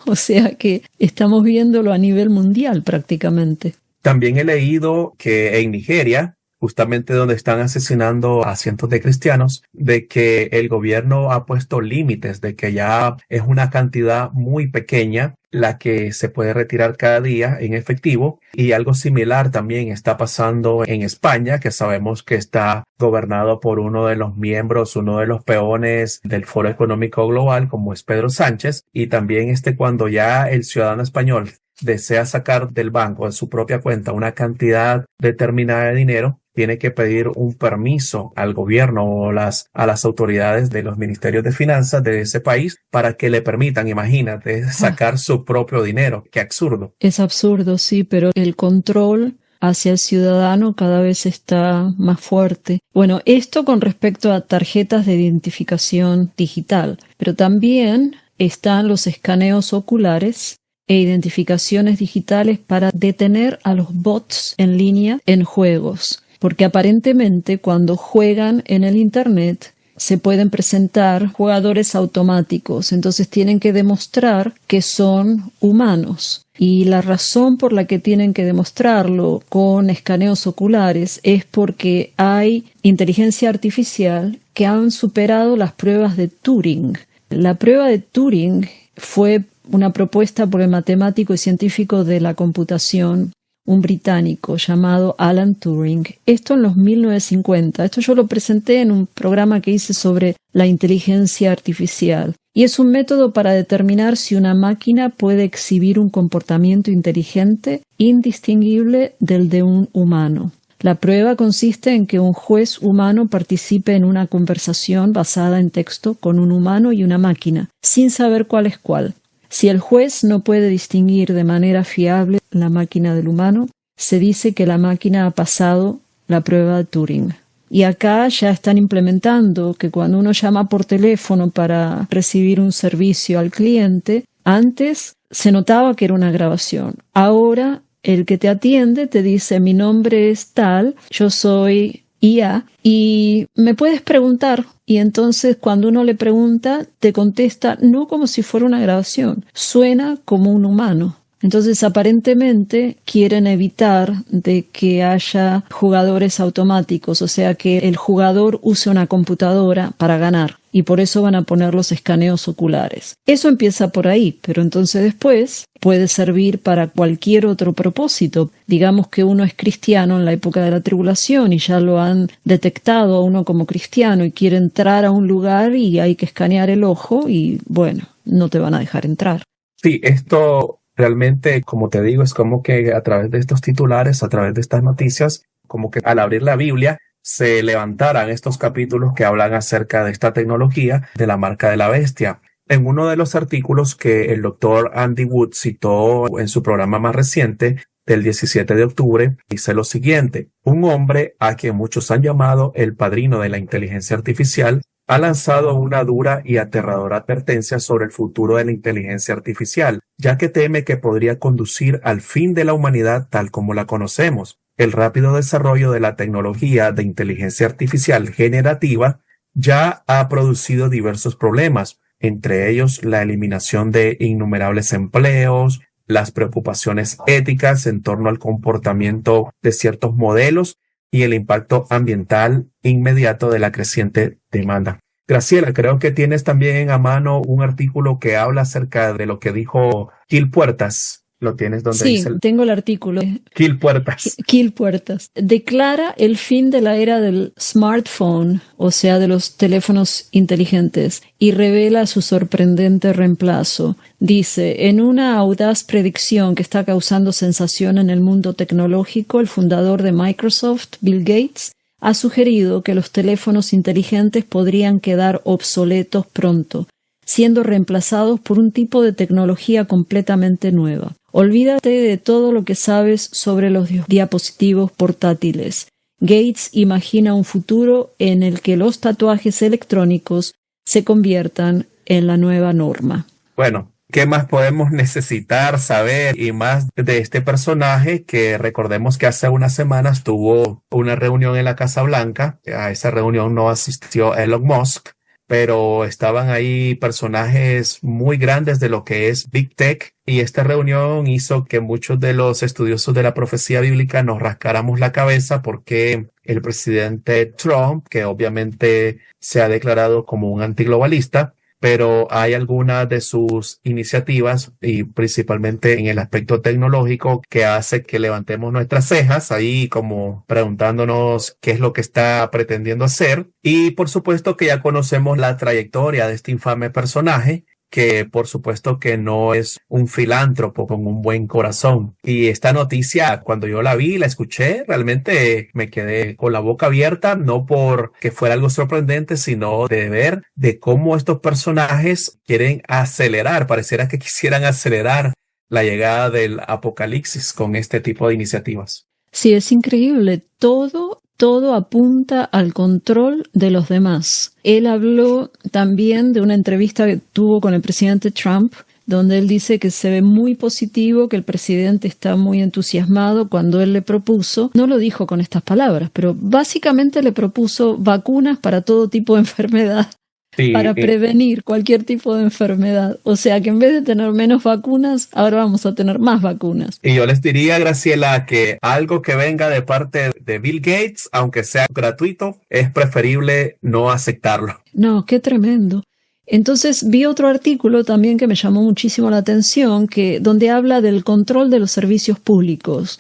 O sea que estamos viéndolo a nivel mundial prácticamente. También he leído que en Nigeria justamente donde están asesinando a cientos de cristianos, de que el gobierno ha puesto límites, de que ya es una cantidad muy pequeña la que se puede retirar cada día en efectivo. Y algo similar también está pasando en España, que sabemos que está gobernado por uno de los miembros, uno de los peones del Foro Económico Global, como es Pedro Sánchez. Y también cuando ya el ciudadano español desea sacar del banco de su propia cuenta una cantidad determinada de dinero, tiene que pedir un permiso al gobierno o a las autoridades de los ministerios de finanzas de ese país para que le permitan, imagínate, sacar su propio dinero. ¡Qué absurdo! Es absurdo, sí, pero el control hacia el ciudadano cada vez está más fuerte. Bueno, esto con respecto a tarjetas de identificación digital, pero también están los escaneos oculares e identificaciones digitales para detener a los bots en línea en juegos. Porque aparentemente cuando juegan en el Internet se pueden presentar jugadores automáticos, entonces tienen que demostrar que son humanos. Y la razón por la que tienen que demostrarlo con escaneos oculares es porque hay inteligencia artificial que han superado las pruebas de Turing. La prueba de Turing fue una propuesta por el matemático y científico de la computación, un británico llamado Alan Turing. Esto en los 1950. Esto yo lo presenté en un programa que hice sobre la inteligencia artificial. Y es un método para determinar si una máquina puede exhibir un comportamiento inteligente indistinguible del de un humano. La prueba consiste en que un juez humano participe en una conversación basada en texto con un humano y una máquina, sin saber cuál es cuál. Si el juez no puede distinguir de manera fiable la máquina del humano, se dice que la máquina ha pasado la prueba de Turing. Y acá ya están implementando que cuando uno llama por teléfono para recibir un servicio al cliente, antes se notaba que era una grabación. Ahora el que te atiende te dice: mi nombre es tal, yo soy IA, y me puedes preguntar. Y entonces cuando uno le pregunta, te contesta no como si fuera una grabación, suena como un humano. Entonces aparentemente quieren evitar de que haya jugadores automáticos, o sea que el jugador use una computadora para ganar. Y por eso van a poner los escaneos oculares. Eso empieza por ahí, pero entonces después puede servir para cualquier otro propósito. Digamos que uno es cristiano en la época de la tribulación y ya lo han detectado a uno como cristiano y quiere entrar a un lugar y hay que escanear el ojo y bueno, no te van a dejar entrar. Sí, esto realmente, como te digo, es como que a través de estos titulares, a través de estas noticias, como que al abrir la Biblia, se levantaran estos capítulos que hablan acerca de esta tecnología de la marca de la bestia. En uno de los artículos que el doctor Andy Wood citó en su programa más reciente, del 17 de octubre, dice lo siguiente: un hombre a quien muchos han llamado el padrino de la inteligencia artificial ha lanzado una dura y aterradora advertencia sobre el futuro de la inteligencia artificial, ya que teme que podría conducir al fin de la humanidad tal como la conocemos. El rápido desarrollo de la tecnología de inteligencia artificial generativa ya ha producido diversos problemas, entre ellos la eliminación de innumerables empleos, las preocupaciones éticas en torno al comportamiento de ciertos modelos y el impacto ambiental inmediato de la creciente demanda. Graciela, creo que tienes también a mano un artículo que habla acerca de lo que dijo Gil Puertas. Lo tienes donde sí, dice tengo el artículo. Gil Puertas. Gil Puertas. Declara el fin de la era del smartphone, o sea, de los teléfonos inteligentes, y revela su sorprendente reemplazo. Dice: en una audaz predicción que está causando sensación en el mundo tecnológico, el fundador de Microsoft, Bill Gates, ha sugerido que los teléfonos inteligentes podrían quedar obsoletos pronto, siendo reemplazados por un tipo de tecnología completamente nueva. Olvídate de todo lo que sabes sobre los dispositivos portátiles. Gates imagina un futuro en el que los tatuajes electrónicos se conviertan en la nueva norma. Bueno, ¿qué más podemos necesitar saber y más de este personaje que recordemos que hace unas semanas tuvo una reunión en la Casa Blanca? A esa reunión no asistió Elon Musk, pero estaban ahí personajes muy grandes de lo que es Big Tech, y esta reunión hizo que muchos de los estudiosos de la profecía bíblica nos rascáramos la cabeza porque el presidente Trump, que obviamente se ha declarado como un antiglobalista, pero hay algunas de sus iniciativas, y principalmente en el aspecto tecnológico, que hace que levantemos nuestras cejas ahí como preguntándonos qué es lo que está pretendiendo hacer. Y por supuesto que ya conocemos la trayectoria de este infame personaje, que por supuesto que no es un filántropo con un buen corazón. Y esta noticia, cuando yo la vi, la escuché, realmente me quedé con la boca abierta, no porque fuera algo sorprendente, sino de ver de cómo estos personajes quieren acelerar, pareciera que quisieran acelerar la llegada del apocalipsis con este tipo de iniciativas. Sí, es increíble. Todo apunta al control de los demás. Él habló también de una entrevista que tuvo con el presidente Trump, donde él dice que se ve muy positivo, que el presidente está muy entusiasmado cuando él le propuso, no lo dijo con estas palabras, pero básicamente le propuso vacunas para todo tipo de enfermedad. Sí, para prevenir cualquier tipo de enfermedad. O sea que en vez de tener menos vacunas, ahora vamos a tener más vacunas. Y yo les diría, Graciela, que algo que venga de parte de Bill Gates, aunque sea gratuito, es preferible no aceptarlo. No, qué tremendo. Entonces vi otro artículo también que me llamó muchísimo la atención, donde habla del control de los servicios públicos.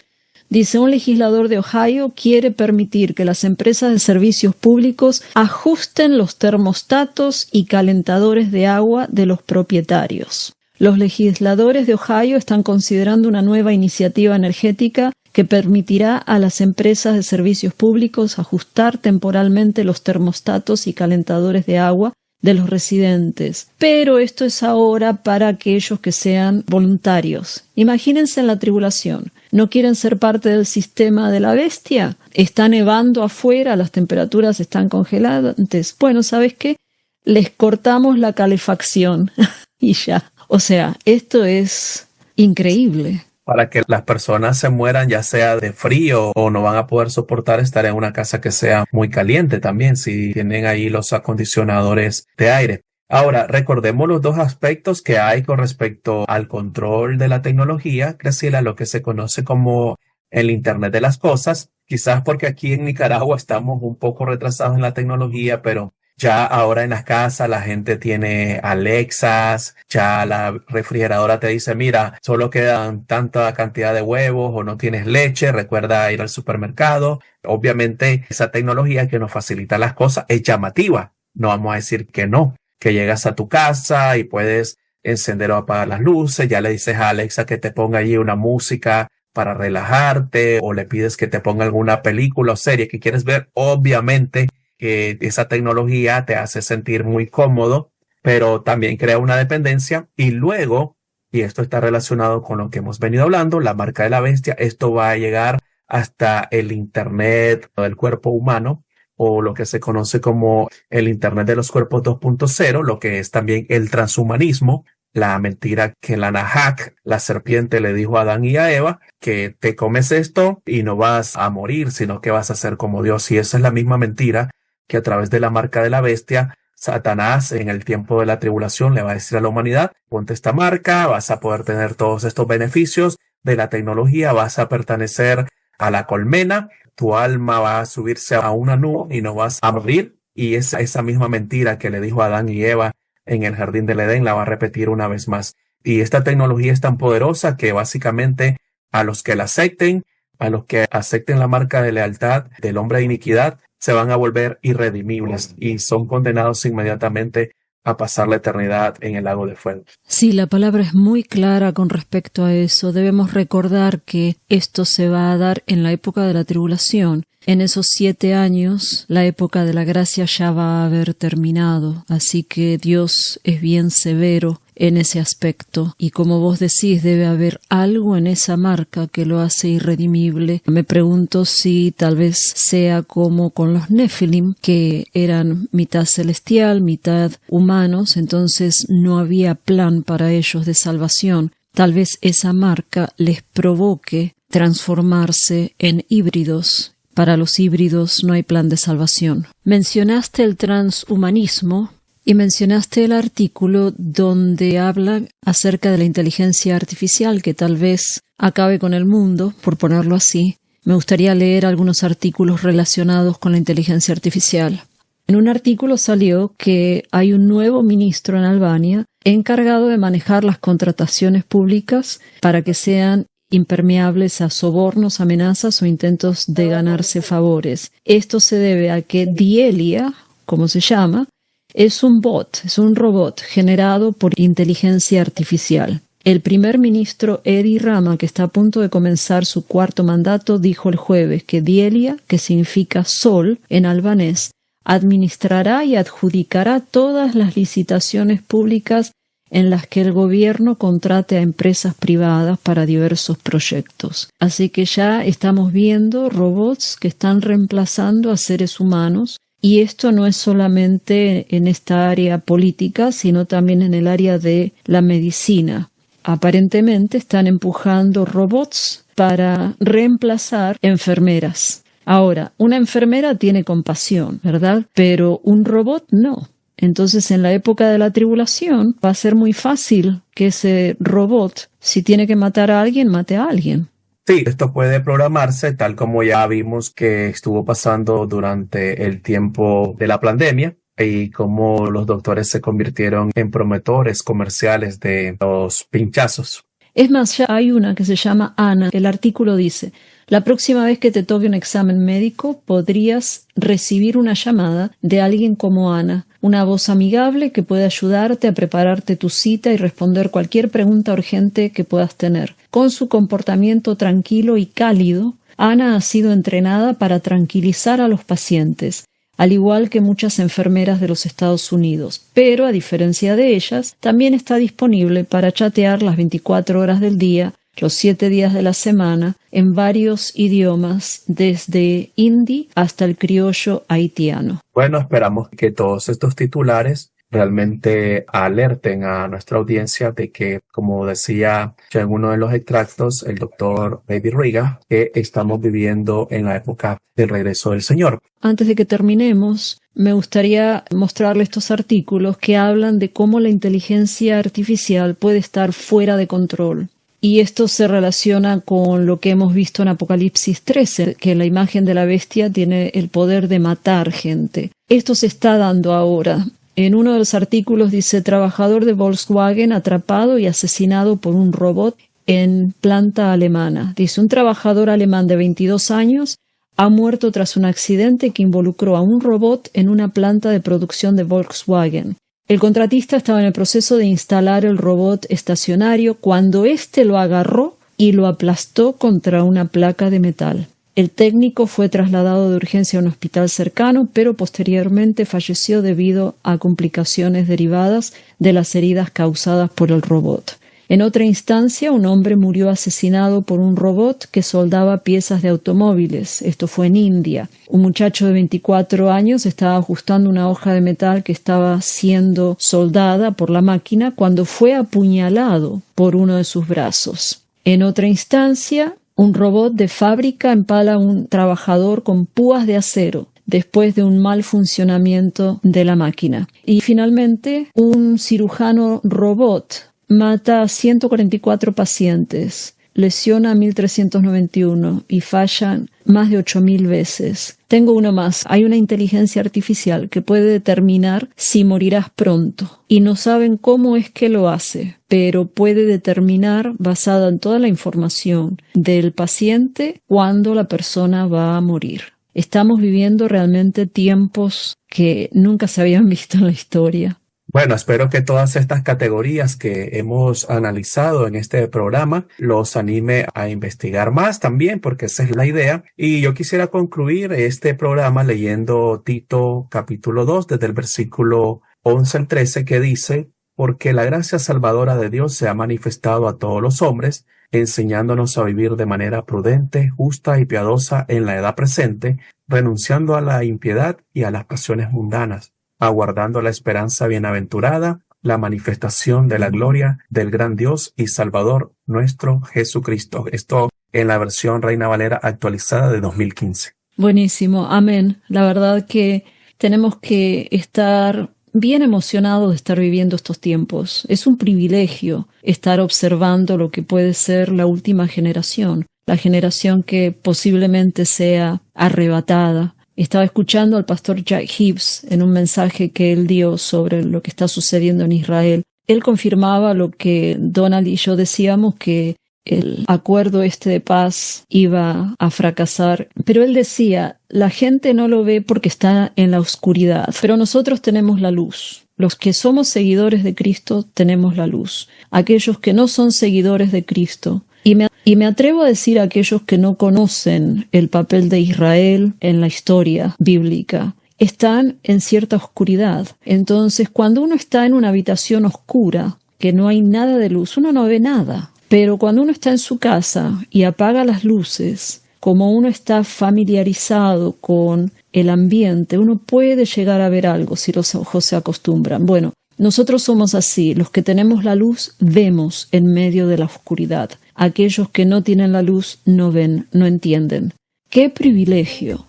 Dice, un legislador de Ohio quiere permitir que las empresas de servicios públicos ajusten los termostatos y calentadores de agua de los propietarios. Los legisladores de Ohio están considerando una nueva iniciativa energética que permitirá a las empresas de servicios públicos ajustar temporalmente los termostatos y calentadores de agua de los residentes. Pero esto es ahora para aquellos que sean voluntarios. Imagínense en la tribulación. ¿No quieren ser parte del sistema de la bestia? Está nevando afuera, las temperaturas están congelantes. Bueno, ¿sabes qué? Les cortamos la calefacción y ya. O sea, esto es increíble. Para que las personas se mueran ya sea de frío o no van a poder soportar estar en una casa que sea muy caliente también, si tienen ahí los acondicionadores de aire. Ahora, recordemos los dos aspectos que hay con respecto al control de la tecnología, Graciela, lo que se conoce como el Internet de las cosas. Quizás porque aquí en Nicaragua estamos un poco retrasados en la tecnología, pero ya ahora en las casas la gente tiene Alexas, ya la refrigeradora te dice, mira, solo quedan tanta cantidad de huevos o no tienes leche, recuerda ir al supermercado. Obviamente esa tecnología que nos facilita las cosas es llamativa, no vamos a decir que no, que llegas a tu casa y puedes encender o apagar las luces, ya le dices a Alexa que te ponga allí una música para relajarte o le pides que te ponga alguna película o serie que quieres ver, obviamente que esa tecnología te hace sentir muy cómodo, pero también crea una dependencia. Y luego, y esto está relacionado con lo que hemos venido hablando, la marca de la bestia, esto va a llegar hasta el Internet del cuerpo humano, o lo que se conoce como el Internet de los cuerpos 2.0, lo que es también el transhumanismo, la mentira que la Nahak, la serpiente, le dijo a Adán y a Eva, que te comes esto y no vas a morir, sino que vas a ser como Dios. Y esa es la misma mentira que a través de la marca de la bestia, Satanás en el tiempo de la tribulación le va a decir a la humanidad, ponte esta marca, vas a poder tener todos estos beneficios de la tecnología, vas a pertenecer a la colmena, tu alma va a subirse a una nube y no vas a morir. Y esa misma mentira que le dijo a Adán y Eva en el jardín del Edén la va a repetir una vez más. Y esta tecnología es tan poderosa que básicamente a los que la acepten, a los que acepten la marca de lealtad del hombre de iniquidad, se van a volver irredimibles y son condenados inmediatamente a pasar la eternidad en el lago de fuego. Sí, la palabra es muy clara con respecto a eso. Debemos recordar que esto se va a dar en la época de la tribulación. En esos 7 años, la época de la gracia ya va a haber terminado, así que Dios es bien severo en ese aspecto. Y como vos decís, debe haber algo en esa marca que lo hace irredimible. Me pregunto si tal vez sea como con los Nefilim, que eran mitad celestial, mitad humanos, entonces no había plan para ellos de salvación. Tal vez esa marca les provoque transformarse en híbridos. Para los híbridos no hay plan de salvación. Mencionaste el transhumanismo Y mencionaste el artículo donde habla acerca de la inteligencia artificial que tal vez acabe con el mundo, por ponerlo así. Me gustaría leer algunos artículos relacionados con la inteligencia artificial. En un artículo salió que hay un nuevo ministro en Albania encargado de manejar las contrataciones públicas para que sean impermeables a sobornos, amenazas o intentos de ganarse favores. Esto se debe a que Dielia, como se llama, es un bot, es un robot generado por inteligencia artificial. El primer ministro Edi Rama, que está a punto de comenzar su cuarto mandato, dijo el jueves que Dielia, que significa sol en albanés, administrará y adjudicará todas las licitaciones públicas en las que el gobierno contrate a empresas privadas para diversos proyectos. Así que ya estamos viendo robots que están reemplazando a seres humanos, y esto no es solamente en esta área política, sino también en el área de la medicina. Aparentemente están empujando robots para reemplazar enfermeras. Ahora, una enfermera tiene compasión, ¿verdad? Pero un robot no. Entonces, en la época de la tribulación, va a ser muy fácil que ese robot, si tiene que matar a alguien, mate a alguien. Sí, esto puede programarse tal como ya vimos que estuvo pasando durante el tiempo de la pandemia y cómo los doctores se convirtieron en promotores comerciales de los pinchazos. Es más, ya hay una que se llama Ana. El artículo dice: la próxima vez que te toque un examen médico, podrías recibir una llamada de alguien como Ana, una voz amigable que puede ayudarte a prepararte tu cita y responder cualquier pregunta urgente que puedas tener. Con su comportamiento tranquilo y cálido, Ana ha sido entrenada para tranquilizar a los pacientes, al igual que muchas enfermeras de los Estados Unidos, pero a diferencia de ellas, también está disponible para chatear las 24 horas del día, los 7 días de la semana, en varios idiomas, desde hindi hasta el criollo haitiano. Bueno, esperamos que todos estos titulares realmente alerten a nuestra audiencia de que, como decía ya en uno de los extractos el doctor David Reagan, que estamos viviendo en la época del regreso del Señor. Antes de que terminemos, me gustaría mostrarle estos artículos que hablan de cómo la inteligencia artificial puede estar fuera de control. Y esto se relaciona con lo que hemos visto en Apocalipsis 13, que la imagen de la bestia tiene el poder de matar gente. Esto se está dando ahora. En uno de los artículos dice: trabajador de Volkswagen atrapado y asesinado por un robot en planta alemana. Dice: un trabajador alemán de 22 años ha muerto tras un accidente que involucró a un robot en una planta de producción de Volkswagen. El contratista estaba en el proceso de instalar el robot estacionario cuando éste lo agarró y lo aplastó contra una placa de metal. El técnico fue trasladado de urgencia a un hospital cercano, pero posteriormente falleció debido a complicaciones derivadas de las heridas causadas por el robot. En otra instancia, un hombre murió asesinado por un robot que soldaba piezas de automóviles. Esto fue en India. Un muchacho de 24 años estaba ajustando una hoja de metal que estaba siendo soldada por la máquina cuando fue apuñalado por uno de sus brazos. En otra instancia, un robot de fábrica empala a un trabajador con púas de acero después de un mal funcionamiento de la máquina. Y finalmente, un cirujano robot mata a 144 pacientes, lesiona a 1.391 y fallan más de 8.000 veces. Tengo uno más. Hay una inteligencia artificial que puede determinar si morirás pronto. Y no saben cómo es que lo hace, pero puede determinar, basada en toda la información del paciente, cuándo la persona va a morir. Estamos viviendo realmente tiempos que nunca se habían visto en la historia. Bueno, espero que todas estas categorías que hemos analizado en este programa los anime a investigar más también, porque esa es la idea. Y yo quisiera concluir este programa leyendo Tito capítulo 2, desde el versículo 11 al 13, que dice: porque la gracia salvadora de Dios se ha manifestado a todos los hombres, enseñándonos a vivir de manera prudente, justa y piadosa en la edad presente, renunciando a la impiedad y a las pasiones mundanas, aguardando la esperanza bienaventurada, la manifestación de la gloria del gran Dios y Salvador nuestro Jesucristo. Esto en la versión Reina Valera actualizada de 2015. Buenísimo, amén. La verdad que tenemos que estar bien emocionado de estar viviendo estos tiempos. Es un privilegio estar observando lo que puede ser la última generación, la generación que posiblemente sea arrebatada. Estaba escuchando al pastor Jack Hibbs en un mensaje que él dio sobre lo que está sucediendo en Israel. Él confirmaba lo que Donald y yo decíamos, que el acuerdo de paz iba a fracasar. Pero él decía, la gente no lo ve porque está en la oscuridad, pero nosotros tenemos la luz. Los que somos seguidores de Cristo tenemos la luz. Aquellos que no son seguidores de Cristo, y me atrevo a decir a aquellos que no conocen el papel de Israel en la historia bíblica, están en cierta oscuridad. Entonces, cuando uno está en una habitación oscura, que no hay nada de luz, uno no ve nada. Pero cuando uno está en su casa y apaga las luces, como uno está familiarizado con el ambiente, uno puede llegar a ver algo si los ojos se acostumbran. Bueno, nosotros somos así. Los que tenemos la luz vemos en medio de la oscuridad. Aquellos que no tienen la luz no ven, no entienden. ¡Qué privilegio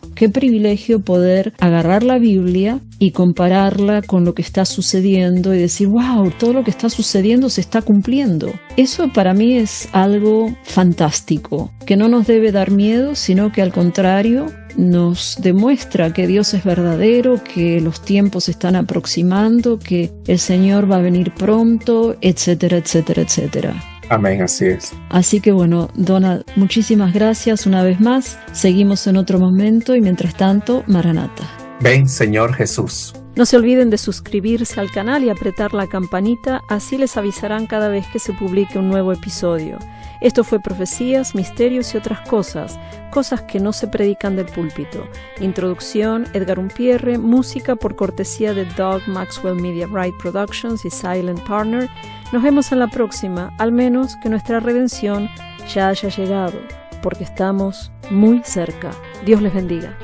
poder agarrar la Biblia y compararla con lo que está sucediendo y decir, wow, todo lo que está sucediendo se está cumpliendo! Eso para mí es algo fantástico, que no nos debe dar miedo, sino que al contrario nos demuestra que Dios es verdadero, que los tiempos se están aproximando, que el Señor va a venir pronto, etcétera, etcétera, etcétera. Amén, así es. Así que bueno, Donald, muchísimas gracias una vez más. Seguimos en otro momento y mientras tanto, Maranata. Ven, Señor Jesús. No se olviden de suscribirse al canal y apretar la campanita, así les avisarán cada vez que se publique un nuevo episodio. Esto fue Profecías, Misterios y otras cosas que no se predican del púlpito. Introducción, Edgar Umpierre, música por cortesía de Doug Maxwell Media Right Productions y Silent Partner. Nos vemos en la próxima, al menos que nuestra redención ya haya llegado, porque estamos muy cerca. Dios les bendiga.